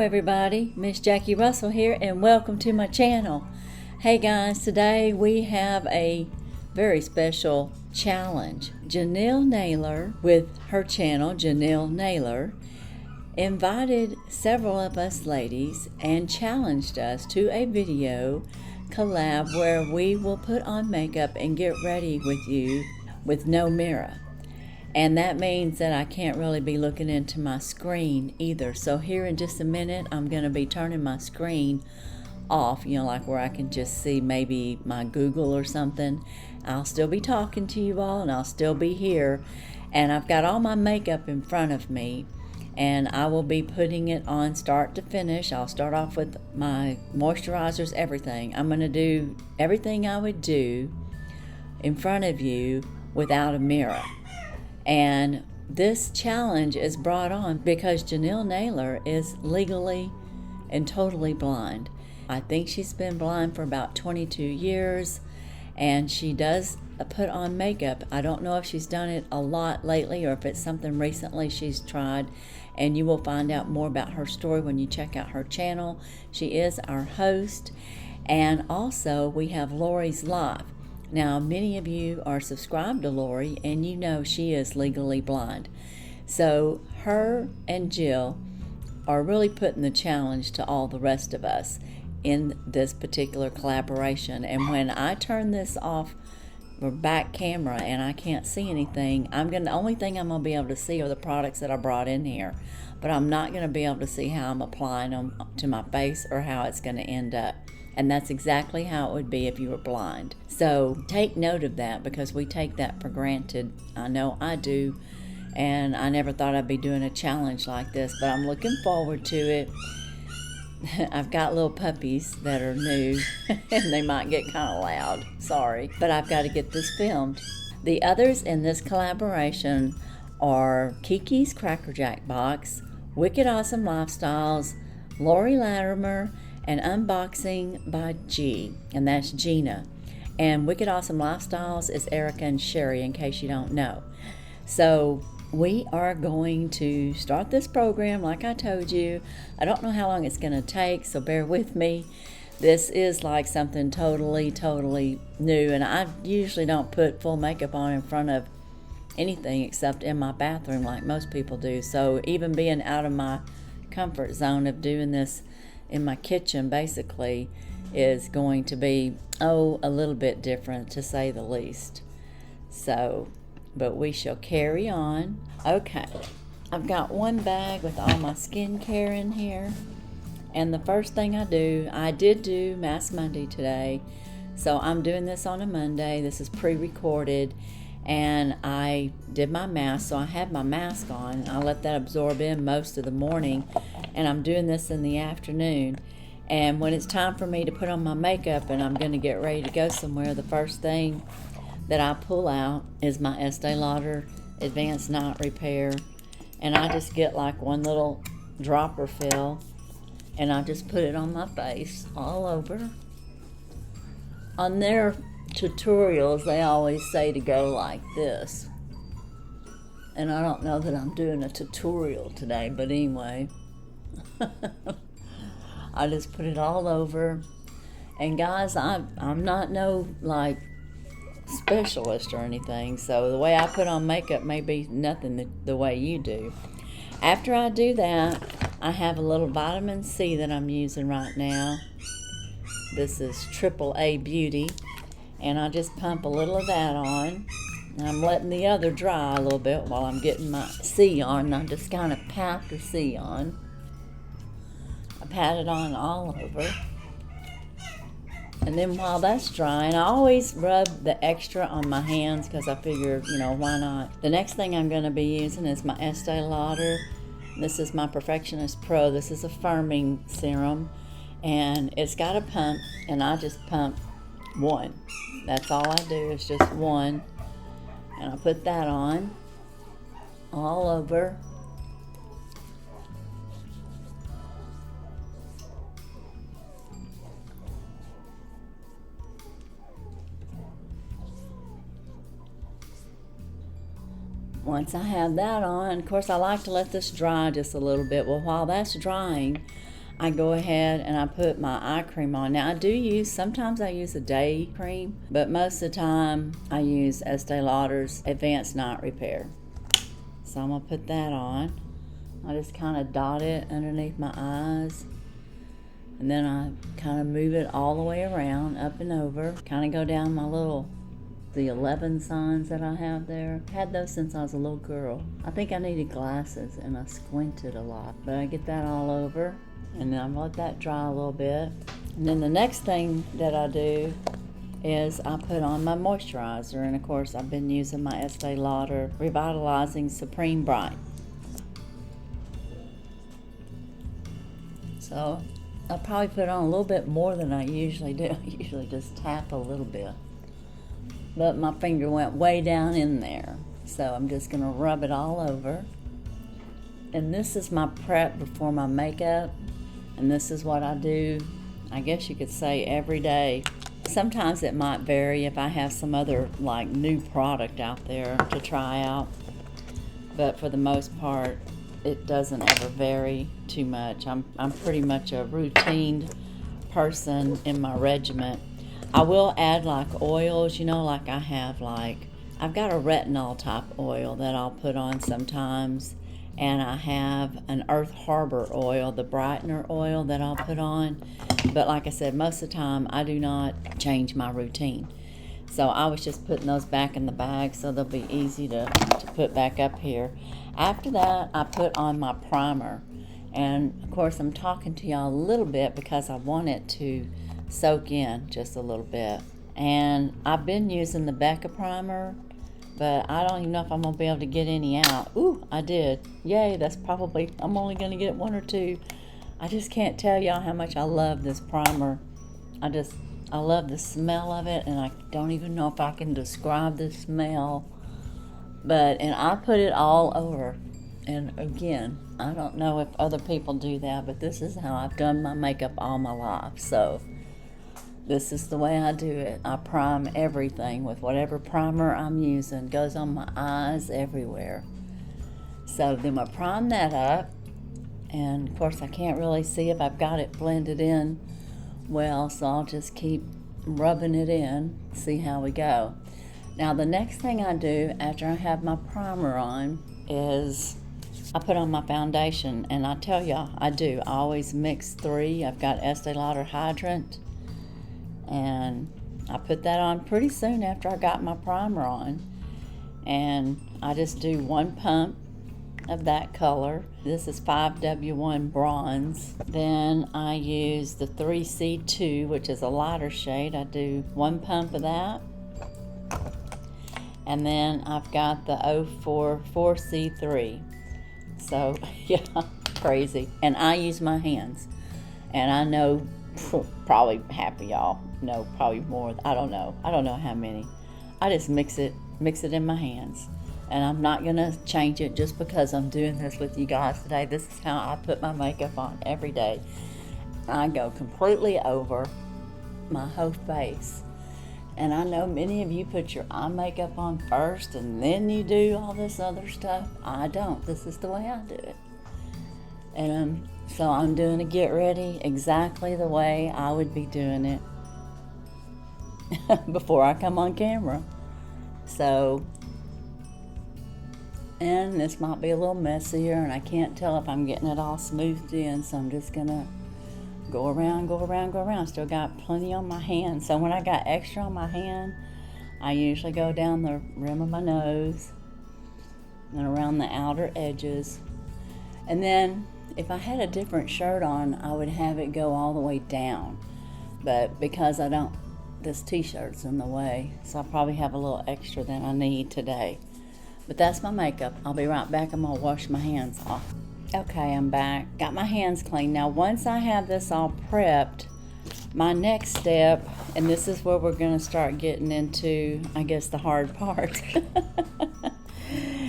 everybody, Miss Jackie Russell here and welcome to my channel. Hey guys, today we have a very special challenge. Jinelle Naylor with her channel, Jinelle Naylor, invited several of us ladies and challenged us to a video collab where we will put on makeup and get ready with you with no mirror. And that means that I can't really be looking into my screen either. So here in just a minute, I'm going to be turning my screen off, like where I can just see maybe my Google or something. I'll still be talking to you all and I'll still be here. And I've got all my makeup in front of me and I will be putting it on start to finish. I'll start off with my moisturizers, everything. I'm going to do everything I would do in front of you without a mirror. And this challenge is brought on because Jinelle Naylor is legally and totally blind. I think she's been blind for about 22 years, and she does put on makeup. I don't know if she's done it a lot lately or if it's something recently she's tried, and you will find out more about her story when you check out her channel. She is our host, and also we have Lorrie's Live. Now, many of you are subscribed to Lorrie, and you know she is legally blind. So her and Jill are really putting the challenge to all the rest of us in this particular collaboration. And when I turn this off or back camera and I can't see anything, the only thing I'm going to be able to see are the products that I brought in here. But I'm not going to be able to see how I'm applying them to my face or how it's going to end up. And that's exactly how it would be if you were blind. So take note of that because we take that for granted. I know I do. And I never thought I'd be doing a challenge like this, but I'm looking forward to it. I've got little puppies that are new and they might get kind of loud. Sorry. But I've got to get this filmed. The others in this collaboration are Kiki's CrackerJack Box, Wicked Awesome Lifestyles, Lorrie Latimer, and Unboxing by G, and that's Gina. And Wicked Awesome Lifestyles is Erica and Sherry, in case you don't know. So we are going to start this program like I told you. I don't know how long it's going to take, so bear with me. This is like something totally new, and I usually don't put full makeup on in front of anything except in my bathroom like most people do. So even being out of my comfort zone of doing this in my kitchen basically is going to be a little bit different, to say the least. So, but we shall carry on. Okay, I've got one bag with all my skincare in here, and the first thing I did do Mask Monday today, so I'm doing this on a Monday. This is pre-recorded, and I did my mask, so I had my mask on. I let that absorb in most of the morning, and I'm doing this in the afternoon. And when it's time for me to put on my makeup and I'm going to get ready to go somewhere, the first thing that I pull out is my Estee Lauder Advanced Night Repair. And I just get like one little dropper fill, and I just put it on my face all over. On their tutorials, they always say to go like this. And I don't know that I'm doing a tutorial today, but anyway. I just put it all over. And guys, I'm not no like specialist or anything, so the way I put on makeup may be nothing the way you do. After I do that, I have a little vitamin C that I'm using right now. This is AAA Beauty, and I just pump a little of that on. I'm letting the other dry a little bit while I'm getting my C on. I just kind of pat the C on. I pat it on all over. And then while that's drying, I always rub the extra on my hands because I figure, why not? The next thing I'm going to be using is my Estee Lauder. This is my Perfectionist Pro. This is a firming serum, and it's got a pump, and I just pump one. That's all I do is just one. And I put that on all over. Once I have that on, of course I like to let this dry just a little bit. Well, while that's drying, I go ahead and I put my eye cream on. Now sometimes I use a day cream, but most of the time I use Estee Lauder's Advanced Night Repair. So I'm gonna put that on. I just kind of dot it underneath my eyes. And then I kind of move it all the way around, up and over. Kind of go down the 11 signs that I have there. Had those since I was a little girl. I think I needed glasses and I squinted a lot. But I get that all over. And then I let that dry a little bit. And then the next thing that I do is I put on my moisturizer. And of course I've been using my Estee Lauder Revitalizing Supreme Bright. So I'll probably put on a little bit more than I usually do. I usually just tap a little bit. But my finger went way down in there. So I'm just going to rub it all over. And this is my prep before my makeup. And this is what I do, I guess you could say, every day. Sometimes it might vary if I have some other like new product out there to try out. But for the most part, it doesn't ever vary too much. I'm pretty much a routine person in my regimen. I will add like oils, like I've got a retinol type oil that I'll put on sometimes. And I have an Earth Harbor oil, the brightener oil that I'll put on. But like I said, most of the time I do not change my routine. So I was just putting those back in the bag so they'll be easy to put back up here. After that, I put on my primer. And of course I'm talking to y'all a little bit because I want it to soak in just a little bit. And I've been using the Becca primer, but I don't even know if I'm going to be able to get any out. Ooh, I did. Yay, I'm only going to get one or two. I just can't tell y'all how much I love this primer. I love the smell of it, and I don't even know if I can describe the smell. And I put it all over. And again, I don't know if other people do that, but this is how I've done my makeup all my life. So this is the way I do it. I prime everything with whatever primer I'm using. Goes on my eyes, everywhere. So then I prime that up. And of course I can't really see if I've got it blended in well, so I'll just keep rubbing it in, see how we go. Now the next thing I do after I have my primer on is I put on my foundation. And I tell y'all, I always mix 3. I've got Estee Lauder Hydrant. And I put that on pretty soon after I got my primer on. And I just do 1 pump of that color. This is 5W1 Bronze. Then I use the 3C2, which is a lighter shade. I do 1 pump of that. And then I've got the 4C3. So, yeah, crazy. And I use my hands. And I know probably half of y'all know, probably more. I don't know how many. I just mix it in my hands. And I'm not going to change it just because I'm doing this with you guys today. This is how I put my makeup on every day. I go completely over my whole face. And I know many of you put your eye makeup on first and then you do all this other stuff. I don't. This is the way I do it. And so I'm doing a get ready exactly the way I would be doing it before I come on camera. So, and this might be a little messier and I can't tell if I'm getting it all smoothed in, so I'm just gonna go around. Still got plenty on my hand. So when I got extra on my hand, I usually go down the rim of my nose and around the outer edges. And then if I had a different shirt on, I would have it go all the way down. But because I don't, this t-shirt's in the way, so I'll probably have a little extra than I need today. But that's my makeup. I'll be right back. I'm gonna wash my hands off. Okay, I'm back. Got my hands clean. Now, once I have this all prepped, my next step, and this is where we're gonna start getting into, I guess, the hard part.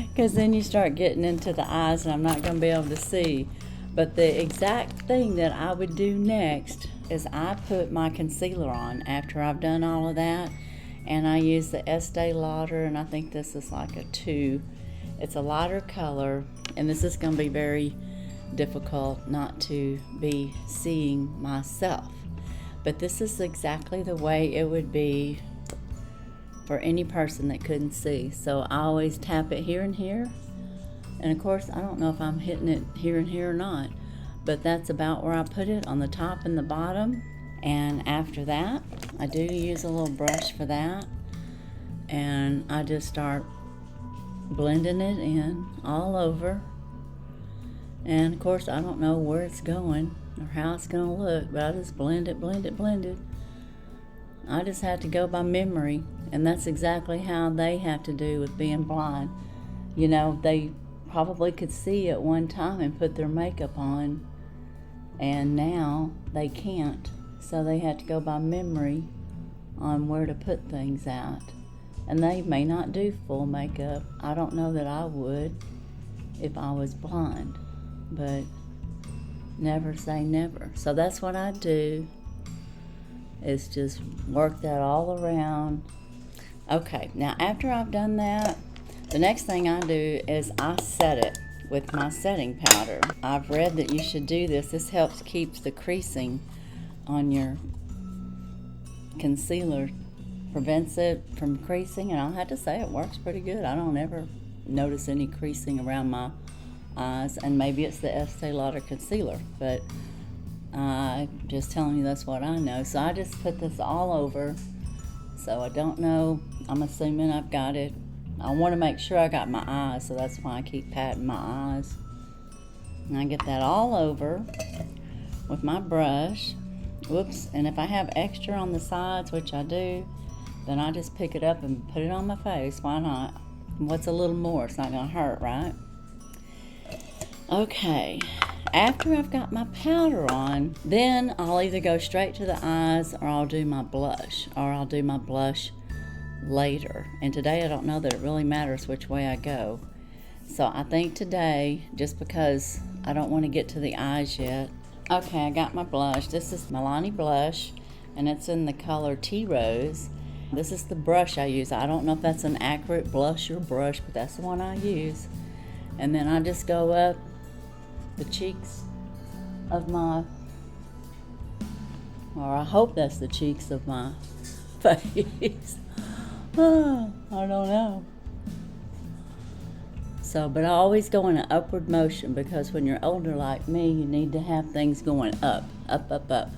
Because then you start getting into the eyes and I'm not gonna be able to see. But the exact thing that I would do next is I put my concealer on after I've done all of that. And I use the Estee Lauder, and I think this is like a 2. It's a lighter color, and this is going to be very difficult not to be seeing myself. But this is exactly the way it would be for any person that couldn't see. So I always tap it here and here. And of course, I don't know if I'm hitting it here and here or not, but that's about where I put it, on the top and the bottom. And after that, I do use a little brush for that. And I just start blending it in all over. And of course, I don't know where it's going or how it's going to look, but I just blend it, blend it, blend it. I just have to go by memory, and that's exactly how they have to do with being blind. You know, they probably could see at one time and put their makeup on, and now they can't. So they have to go by memory on where to put things at. And they may not do full makeup. I don't know that I would if I was blind, but never say never. So that's what I do, is just work that all around. Okay, now after I've done that, the next thing I do is I set it with my setting powder. I've read that you should do this. This helps keep the creasing on your concealer, prevents it from creasing, and I'll have to say it works pretty good. I don't ever notice any creasing around my eyes, and maybe it's the Estee Lauder concealer, but I'm just telling you that's what I know. So I just put this all over, so I don't know, I'm assuming I've got it. I want to make sure I got my eyes, so that's why I keep patting my eyes. And I get that all over with my brush. Whoops, and if I have extra on the sides, which I do, then I just pick it up and put it on my face. Why not? What's a little more? It's not going to hurt, right? Okay, after I've got my powder on, then I'll either go straight to the eyes, or I'll do my blush, later. And today I don't know that it really matters which way I go. So I think today, just because I don't want to get to the eyes yet. Okay, I got my blush. This is Milani blush, and it's in the color Tea Rose. This is the brush I use. I don't know if that's an accurate blush or brush, but that's the one I use. And then I just go up the cheeks of my, or I hope that's the cheeks of my face. Oh, I don't know. So, but I always go in an upward motion, because when you're older like me, you need to have things going up, up, up, up.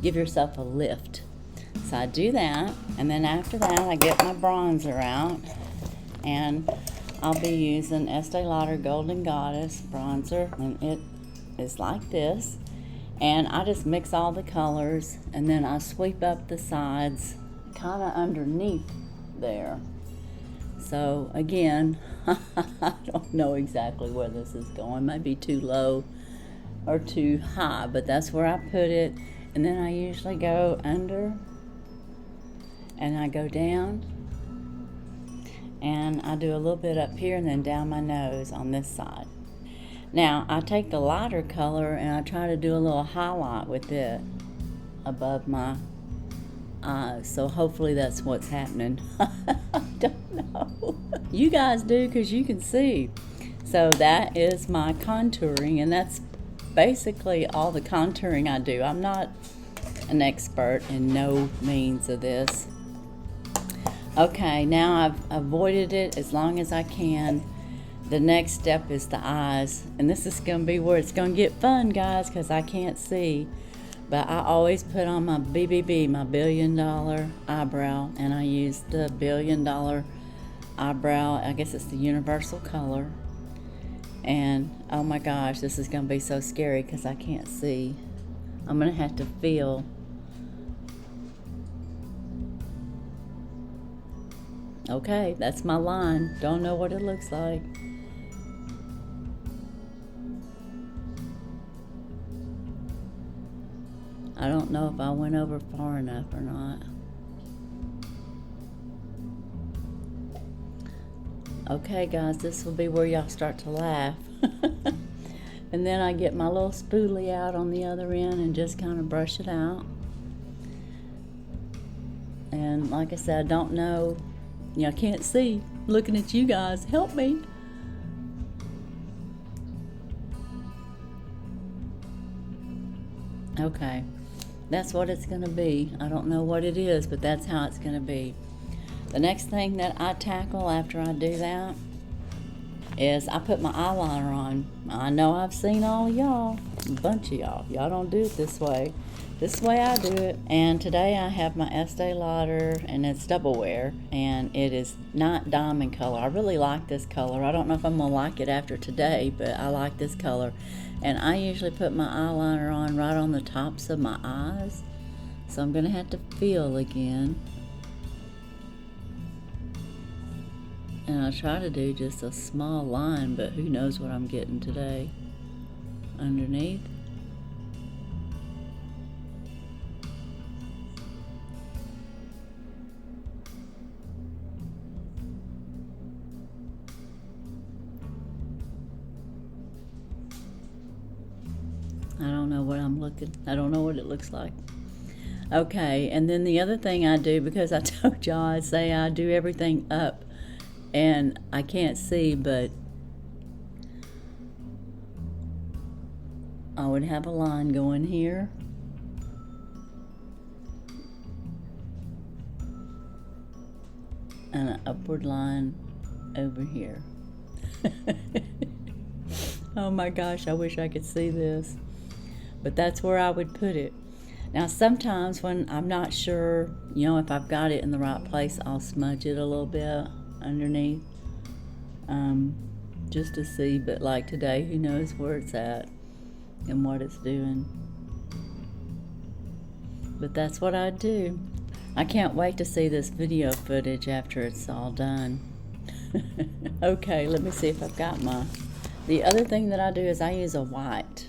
Give yourself a lift. So I do that, and then after that, I get my bronzer out, and I'll be using Estee Lauder Golden Goddess bronzer, and it is like this. And I just mix all the colors, and then I sweep up the sides, kind of underneath there. So again, I don't know exactly where this is going. Maybe too low or too high, but that's where I put it. And then I usually go under, and I go down, and I do a little bit up here and then down my nose on this side. Now I take the lighter color and I try to do a little highlight with it above my eyes. So hopefully that's what's happening. I don't know. You guys do, because you can see. So that is my contouring, and that's basically all the contouring I do. I'm not an expert in no means of this. Okay, now I've avoided it as long as I can. The next step is the eyes, and this is going to be where it's going to get fun, guys, because I can't see. But I always put on my BBB, my $1 billion eyebrow, and I use the $1 billion eyebrow. I guess it's the universal color. And oh my gosh, this is going to be so scary because I can't see. I'm going to have to feel. Okay, that's my line. Don't know what it looks like. I don't know if I went over far enough or not. Okay, guys, this will be where y'all start to laugh. And then I get my little spoolie out on the other end and just kind of brush it out. And like I said, I don't know. I can't see. Looking at you guys, help me. Okay, that's what it's going to be. I don't know what it is, but that's how it's going to be. The next thing that I tackle after I do that is I put my eyeliner on. I know I've seen all y'all, a bunch of y'all don't do it this way. This is the way I do it. And today I have my Estee Lauder, and it's double wear, and it is not diamond color. I really like this color. I don't know if I'm gonna like it after today, but I like this color. And I usually put my eyeliner on right on the tops of my eyes, so I'm gonna have to feel again. And I try to do just a small line, but who knows what I'm getting today underneath. I don't know what I'm looking. I don't know what it looks like. Okay, and then the other thing I do, because I told y'all I say I do everything up, and I can't see, but I would have a line going here, and an upward line over here. Oh my gosh, I wish I could see this. But that's where I would put it. Now sometimes when I'm not sure, if I've got it in the right place, I'll smudge it a little bit underneath, just to see. But like today, who knows where it's at and what it's doing. But that's what I do. I can't wait to see this video footage after it's all done. Okay, let me see if I've got the other thing that I do is I use a white.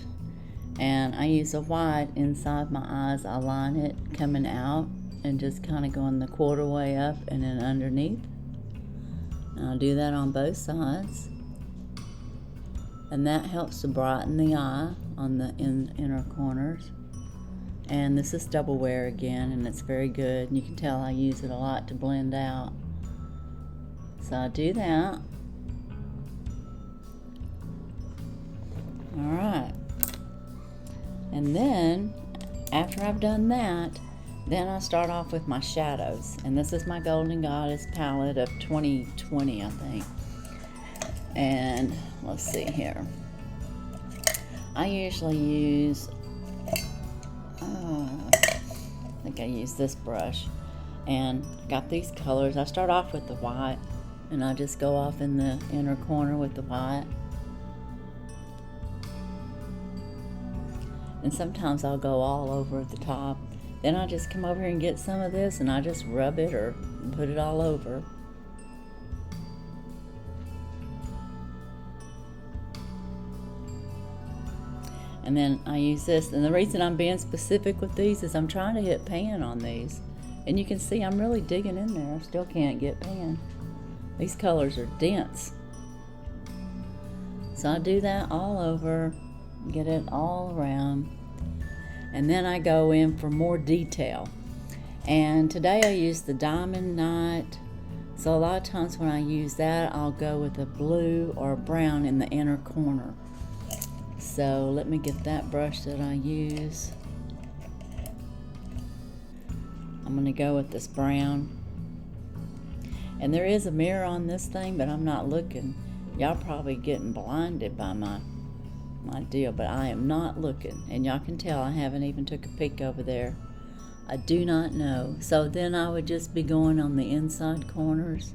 And I use a white inside my eyes. I line it coming out and just kind of going the quarter way up and then underneath. And I'll do that on both sides. And that helps to brighten the eye on the inner corners. And this is double wear again, and it's very good. And you can tell I use it a lot to blend out. So I do that. All right. And then, after I've done that, then I start off with my shadows. And this is my Golden Goddess palette of 2020, I think. And let's see here. I usually use, I think I use this brush. And got these colors. I start off with the white, and I just go off in the inner corner with the white. And sometimes I'll go all over at the top. Then I just come over here and get some of this, and I just rub it or put it all over. And then I use this, and the reason I'm being specific with these is I'm trying to hit pan on these. And you can see I'm really digging in there. I still can't get pan. These colors are dense. So I do that all over. Get it all around, and then I go in for more detail. And today I use the Diamond Night, so a lot of times when I use that, I'll go with a blue or a brown in the inner corner. So let me get that brush that I use. I'm going to go with this brown, and there is a mirror on this thing, but I'm not looking. Y'all probably getting blinded by my deal, but I am not looking, and y'all can tell I haven't even took a peek over there. I do not know. So then I would just be going on the inside corners.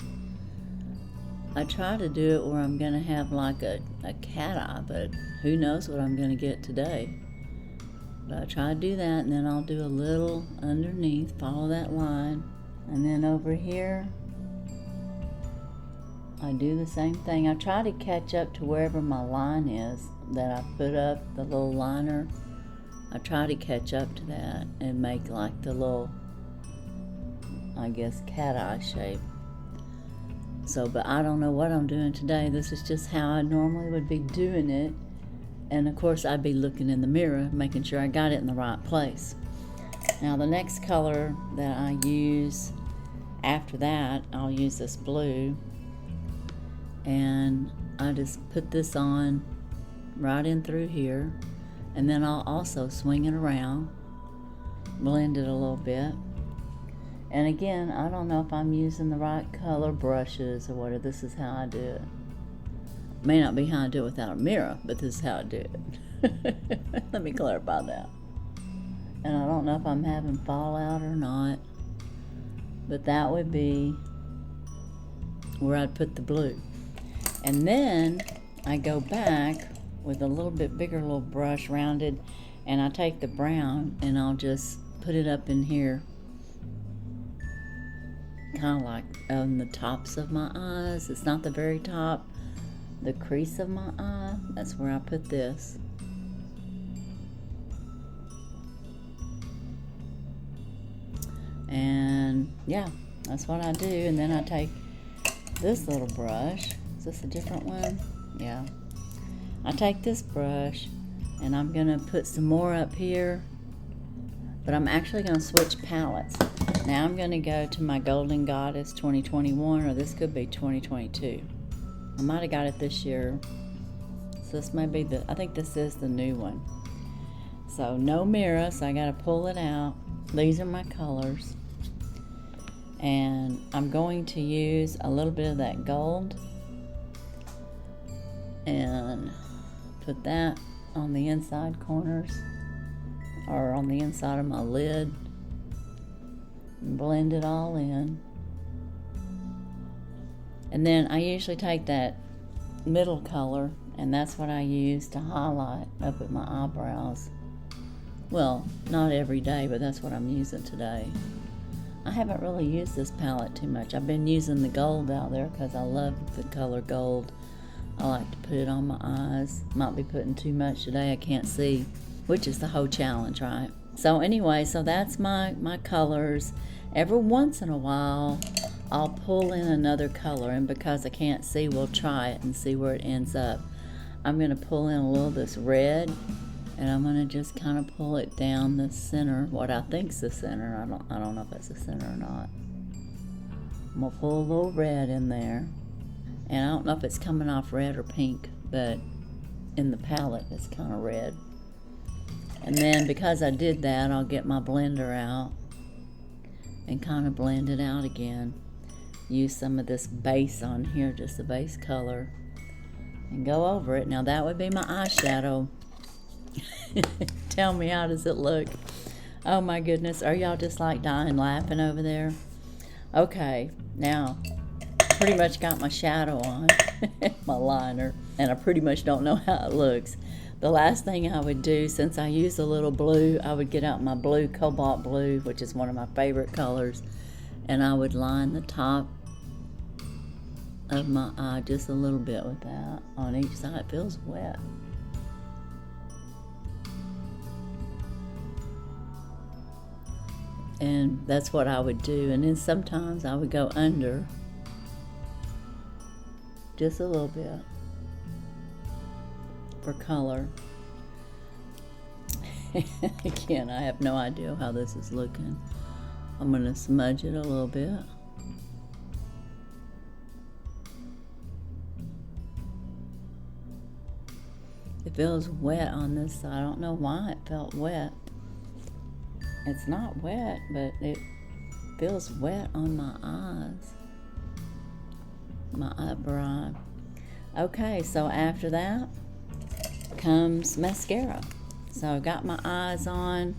I try to do it where I'm gonna have like a cat eye, but who knows what I'm gonna get today. But I try to do that, and then I'll do a little underneath, follow that line, and then over here I do the same thing. I try to catch up to wherever my line is that I put up, the little liner. I try to catch up to that and make like the little, I guess, cat eye shape. So, but I don't know what I'm doing today. This is just how I normally would be doing it. And of course I'd be looking in the mirror, making sure I got it in the right place. Now the next color that I use after that, I'll use this blue. And I just put this on right in through here, And then I'll also swing it around, blend it a little bit. And again, I don't know if I'm using the right color brushes or whatever. This is how I do it. May not be how I do it without a mirror, but this is how I do it. Let me clarify that. And I don't know if I'm having fallout or not, but that would be where I'd put the blue. And then I go back with a little bit bigger little brush, rounded, and I take the brown and I'll just put it up in here, kind of like on the tops of my eyes. It's not the very top, the crease of my eye. That's where I put this. And yeah, that's what I do. And then I take this little brush. Is this a different one? Yeah. I take this brush and I'm gonna put some more up here, but I'm actually gonna switch palettes. Now I'm gonna go to my Golden Goddess 2021, or this could be 2022. I might have got it this year. So this may be I think this is the new one. So no mirror, so I gotta pull it out. These are my colors. And I'm going to use a little bit of that gold and put that on the inside corners, or on the inside of my lid, and blend it all in. And then I usually take that middle color, and that's what I use to highlight up at my eyebrows. Well, not every day, but that's what I'm using today. I haven't really used this palette too much. I've been using the gold out there because I love the color gold. I like to put it on my eyes. Might be putting too much today, I can't see, which is the whole challenge, right? So anyway, so that's my colors. Every once in a while, I'll pull in another color, and because I can't see, we'll try it and see where it ends up. I'm gonna pull in a little of this red, and I'm gonna just kind of pull it down the center, what I think's the center. I don't know if it's the center or not. I'm gonna pull a little red in there. And I don't know if it's coming off red or pink, but in the palette it's kind of red. And then because I did that, I'll get my blender out and kind of blend it out again. Use some of this base on here, just the base color, and go over it. Now that would be my eyeshadow. Tell me, how does it look? Oh my goodness, are y'all just like dying laughing over there? Okay, now pretty much got my shadow on, my liner, and I pretty much don't know how it looks. The last thing I would do, since I use a little blue, I would get out my blue, cobalt blue, which is one of my favorite colors, and I would line the top of my eye just a little bit with that on each side. It feels wet. And that's what I would do. And then sometimes I would go under just a little bit for color. Again, I have no idea how this is looking. I'm going to smudge it a little bit. It feels wet on this side. I don't know why it felt wet. It's not wet, but it feels wet on my eyes. My upper eye. Okay, so after that comes mascara. So I got my eyes on,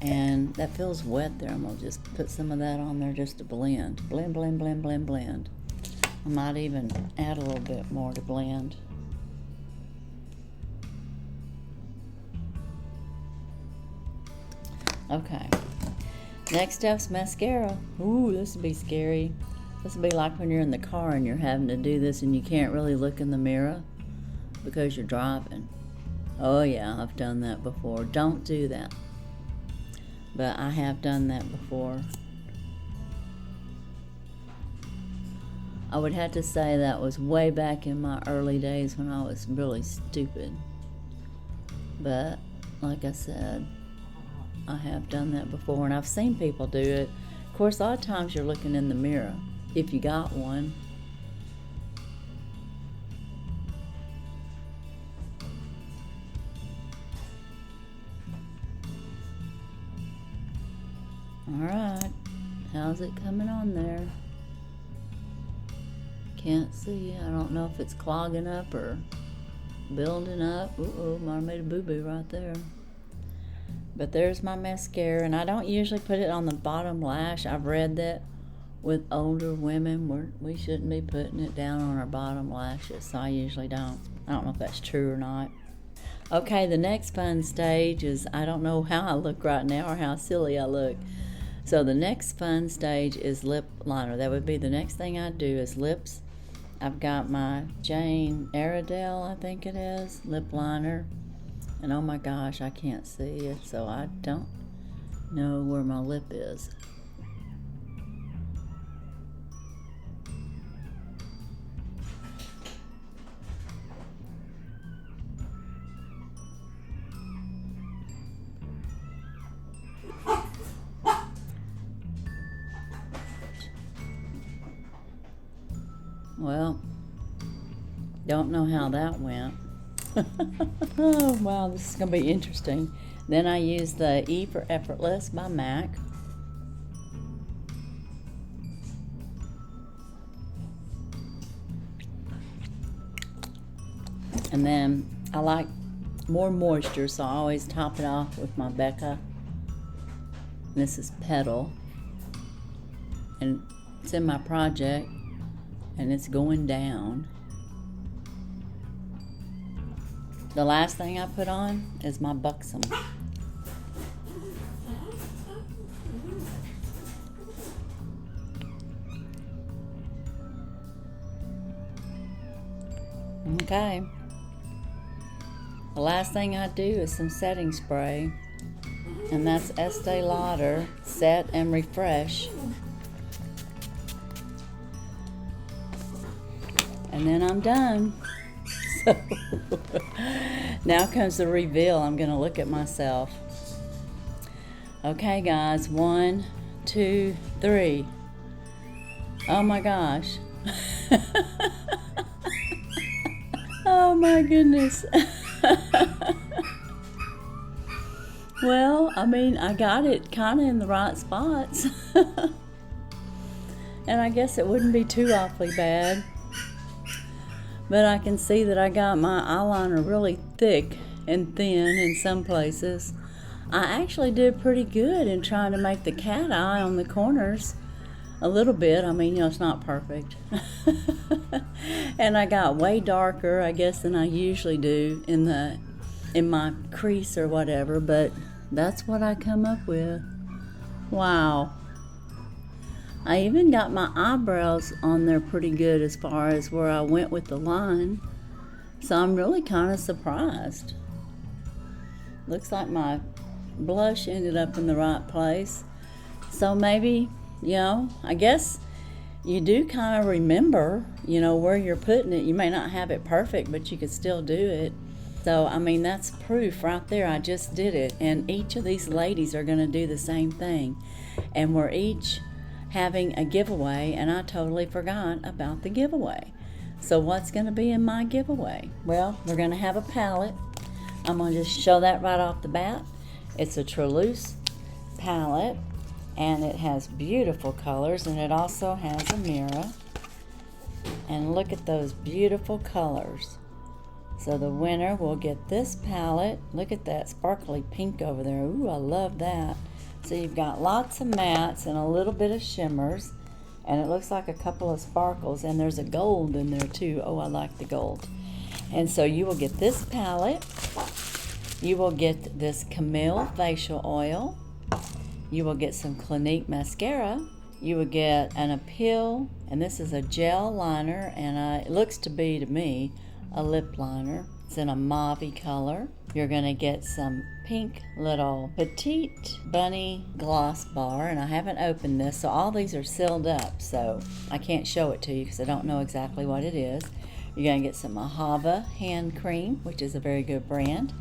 and that feels wet there. I'm gonna just put some of that on there just to blend. Blend, blend, blend, blend, blend. I might even add a little bit more to blend. Okay, next up's mascara. Ooh, this would be scary. This would be like when you're in the car and you're having to do this and you can't really look in the mirror because you're driving. Oh yeah, I've done that before. Don't do that. But I have done that before. I would have to say that was way back in my early days when I was really stupid. But like I said, I have done that before, and I've seen people do it. Of course, a lot of times you're looking in the mirror, if you got one. Alright, how's it coming on there? Can't see. I don't know if it's clogging up or building up. Uh-oh, might have made a boo-boo right there. But there's my mascara, and I don't usually put it on the bottom lash. I've read that with older women, we shouldn't be putting it down on our bottom lashes, so I usually don't. I don't know if that's true or not. Okay, the next fun stage is, I don't know how I look right now or how silly I look. So the next fun stage is lip liner. That would be the next thing I do is lips. I've got my Jane Iredale, I think it is, lip liner. And oh my gosh, I can't see it, so I don't know where my lip is. Well, don't know how that went. Oh, wow, this is going to be interesting. Then I use the E for Effortless by MAC. And then I like more moisture, so I always top it off with my Becca. This is Petal. And it's in my project, and it's going down. The last thing I put on is my Buxom. Okay. The last thing I do is some setting spray, and that's Estee Lauder Set and Refresh. And then I'm done. So now comes the reveal. I'm going to look at myself. Okay, guys. 1, 2, 3. Oh my gosh. Oh my goodness. Well, I mean, I got it kind of in the right spots. And I guess it wouldn't be too awfully bad. But I can see that I got my eyeliner really thick and thin in some places. I actually did pretty good in trying to make the cat eye on the corners a little bit. I mean, it's not perfect. And I got way darker, I guess, than I usually do in my crease or whatever, but that's what I come up with. Wow. I even got my eyebrows on there pretty good as far as where I went with the line. So I'm really kind of surprised. Looks like my blush ended up in the right place. So maybe, I guess you do kind of remember, where you're putting it. You may not have it perfect, but you could still do it. So, I mean, that's proof right there. I just did it. And each of these ladies are going to do the same thing. And we're each having a giveaway, and I totally forgot about the giveaway. So what's going to be in my giveaway? Well, we're going to have a palette. I'm going to just show that right off the bat. It's a Trellouse palette, and it has beautiful colors, and it also has a mirror. And look at those beautiful colors. So the winner will get this palette. Look at that sparkly pink over there. Ooh, I love that. So you've got lots of mattes and a little bit of shimmers, and it looks like a couple of sparkles, and there's a gold in there too. Oh, I like the gold. And so you will get this palette. You will get this Camille facial oil. You will get some Clinique mascara. You will get an Appeal, and this is a gel liner, and it looks to be, to me, a lip liner. It's in a mauve color. You're going to get some pink little petite bunny gloss bar, and I haven't opened this, so all these are sealed up, so I can't show it to you because I don't know exactly what it is. You're going to get some Ahava hand cream, which is a very good brand.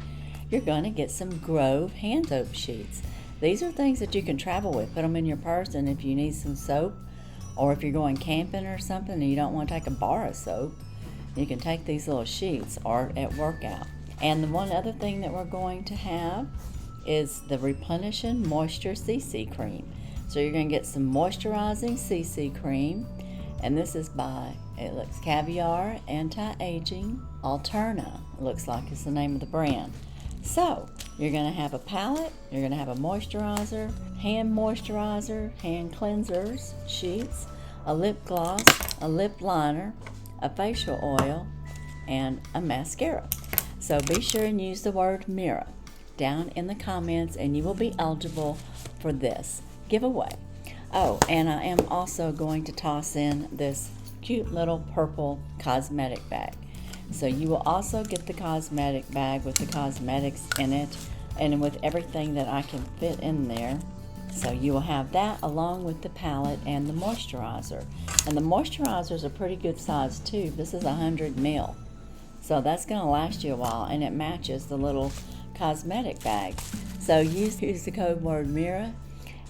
You're going to get some Grove hand soap sheets. These are things that you can travel with. Put them in your purse, and if you need some soap, or if you're going camping or something and you don't want to take a bar of soap, you can take these little sheets or at workout. And the one other thing that we're going to have is the Replenishing Moisture CC Cream. So you're going to get some moisturizing CC cream, and this is by, it looks Caviar Anti-Aging Alterna. It looks like it's the name of the brand. So you're going to have a palette, you're going to have a moisturizer, hand cleansers, sheets, a lip gloss, a lip liner, a facial oil, and a mascara. So be sure and use the word mirror down in the comments, and you will be eligible for this giveaway. Oh, and I am also going to toss in this cute little purple cosmetic bag. So you will also get the cosmetic bag with the cosmetics in it and with everything that I can fit in there. So you will have that along with the palette and the moisturizer. And the moisturizer is a pretty good size tube. This is 100 ml. So that's going to last you a while, and it matches the little cosmetic bag. So use the code word MIRA,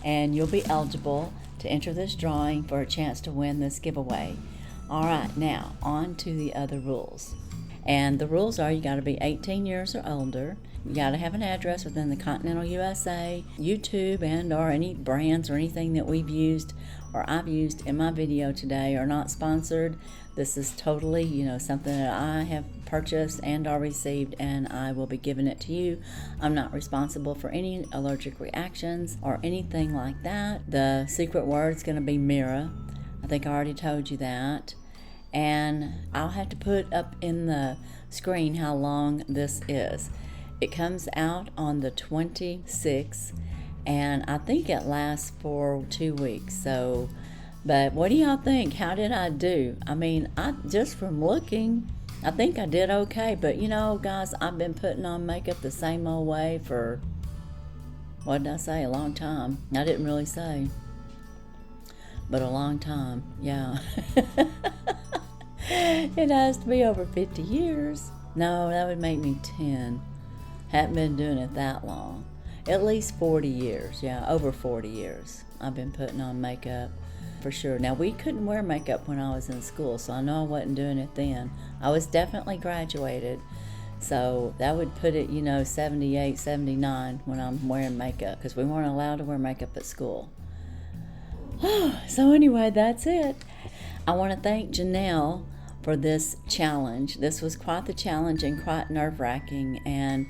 and you'll be eligible to enter this drawing for a chance to win this giveaway. All right, now on to the other rules. And the rules are, you got to be 18 years or older. You got to have an address within the continental USA. YouTube and or any brands or anything that we've used or I've used in my video today are not sponsored. This is totally, something that I have purchased and or received, and I will be giving it to you. I'm not responsible for any allergic reactions or anything like that. The secret word is going to be Mira. I think I already told you that. And I'll have to put up in the screen how long this is. It comes out on the 26th, and I think it lasts for 2 weeks. So, but what do y'all think? How did I do? I mean, just from looking, I think I did okay. But guys, I've been putting on makeup the same old way for, what did I say, a long time. I didn't really say, but a long time, yeah. It has to be over 50 years. No, that would make me 10. Haven't been doing it that long. At least 40 years. Yeah, over 40 years. I've been putting on makeup for sure. Now, we couldn't wear makeup when I was in school, so I know I wasn't doing it then. I was definitely graduated. So that would put it, 78, 79 when I'm wearing makeup, because we weren't allowed to wear makeup at school. So anyway, that's it. I want to thank Jinelle for this challenge. This was quite the challenge and quite nerve-wracking, and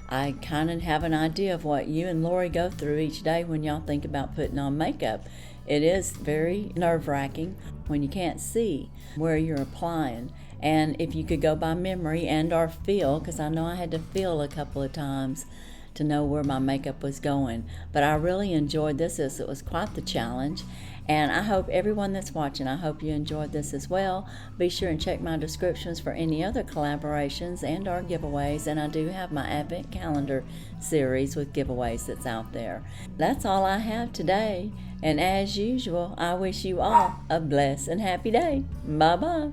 I kind of have an idea of what you and Lorrie go through each day when y'all think about putting on makeup. It is very nerve-wracking when you can't see where you're applying. And if you could go by memory and or feel, because I know I had to feel a couple of times to know where my makeup was going. But I really enjoyed this. It was quite the challenge. And I hope everyone that's watching, I hope you enjoyed this as well. Be sure and check my descriptions for any other collaborations and or giveaways. And I do have my Advent Calendar series with giveaways that's out there. That's all I have today. And as usual, I wish you all a blessed and happy day. Bye-bye.